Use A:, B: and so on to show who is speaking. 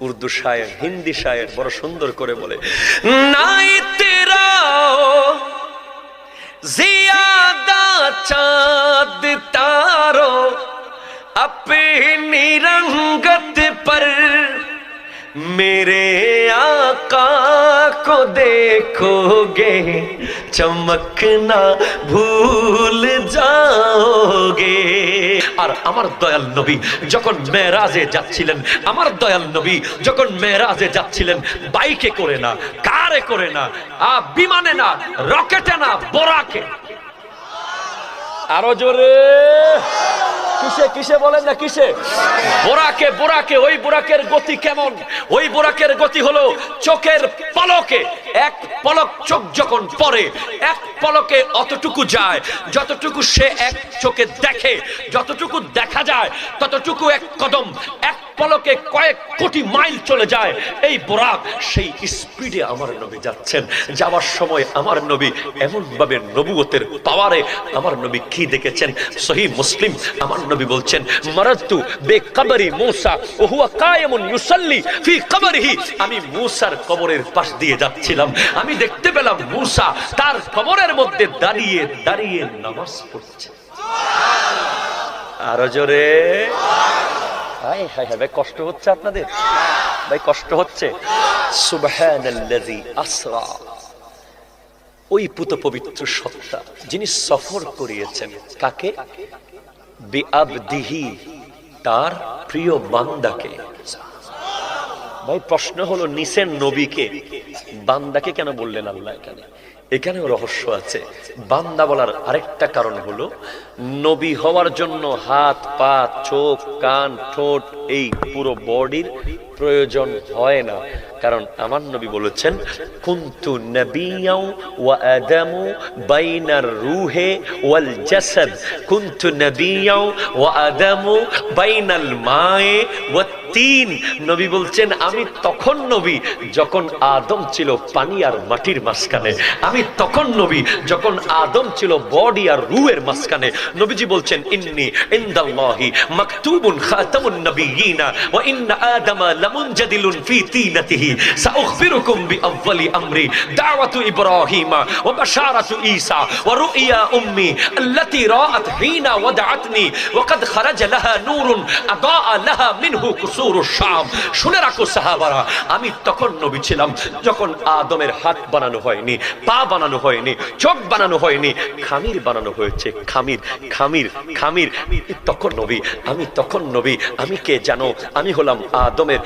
A: উর্দু শায়ের, হিন্দি শায়ের বড় সুন্দর করে বলে, নাই তেরা জিয়াদা চাঁদ তারো अपनी रंगत पर मेरे आका को देखोगे चमकना भूल जाओगे। আর আমার দয়াল নবী যখন মেরাজে যাচ্ছিলেন, আমার দয়াল নবী যখন মেরাজে যাচ্ছিলেন, বাইকে করে না, কারে করে না, বিমানে না, রকেটে না, বোরাকে। আরো জোরে কিসে কিসে বলেন না, কিসে? বোরাকে। বোরাকে। ওই বোরাকের গতি কেমন? ওই বোরাকের গতি হলো চোখের পলকে, এক পলক চোখ যখন পড়ে, এক পলকে অতটুকু যায় যতটুকু সে এক চোখে দেখে, যতটুকু দেখা যায় ততটুকু এক কদম, এক পলকে কয়েক কোটি মাইল চলে যায় এই বোরাক। সেই স্পিডে আমার নবী যাচ্ছেন। যাওয়ার সময় আমার নবী এমন ভাবে নবুয়তের পাওয়ারে আমার নবী কি দেখেছেন? সহিহ মুসলিম আমার নবী বলছেন, মারাতু বেকবরি মূসা ওয়া হুয়া কায়েমুন ইউসাল্লি ফি কবরিহি। আমি মূসার কবরের পাশ দিয়ে যাচ্ছিলাম, আমি দেখতে পেলাম মূসা তার কবরের মধ্যে দাঁড়িয়ে দাঁড়িয়ে নামাজ পড়ছে। আরো জোরে। হায় হায় হায়, ভাই কষ্ট হচ্ছে আপনাদের? ভাই কষ্ট হচ্ছে? সুবহানাল্লাযী আসরা। ওই পুত পবিত্র সত্তা যিনি সফর করিয়েছেন কাকে? বিআবদিহি, তার প্রিয় বান্দাকে। ভাই প্রশ্ন হলো, নিছেন নবীকে, বান্দাকে কেন বললেন আল্লাহ এখানে? এখানেও রহস্য আছে। বান্দা বলার আরেকটা কারণ হলো, নবী হওয়ার জন্য হাত, পা, চোখ, কান, ঠোঁট, এই পুরো বডির প্রয়োজন হয় না। কারণ আমার নবী বলেছেন, কুনতু নবিয়্যাও ওয়া আদামু বাইনার রূহে ওয়াল জাসাদ, কুনতু নবিয়্যাও ওয়া আদামু বাইনাল মায়ে ওয়াত তিন। নবী বলছেন, আমি তখন নবী যখন আদম ছিল পানি আর মাটির মাঝখানে, আমি তখন নবী যখন আদম ছিল বডি আর রূহের মাঝখানে। নবীজি বলছেন, ইন্নী ইনদাল্লাহি মাকতুবুন খাতামুন নবিয়্যিনা ওয়া ইন্না আদামা লামুনজাদিলুন ফি তিনাতিহি সাউখবিরুকুম বিআউয়ালি আমরি দাওয়াতু ইব্রাহিমা ওয়া বাশারাতু ঈসা ওয়া রুইয়া উম্মি আল্লাতী রাআত হিনা ওয়াদাআতনি ওয়া কাদ খারাজা লাহা নূরুন আদাআ লাহা মিনহু কুসুরুশ শাম। শুনে রাখো সাহাবারা, আমি তখন নবী ছিলাম যখন আদমের হাত বানানো হয়নি, পা বানানো হয়নি, চোখ বানানো হয়নি, খামির বানানো হয়েছে। খামির খামির খামির তখন নবী। আমি তখন নবী। আমি কে জানো? আমি হলাম আদমের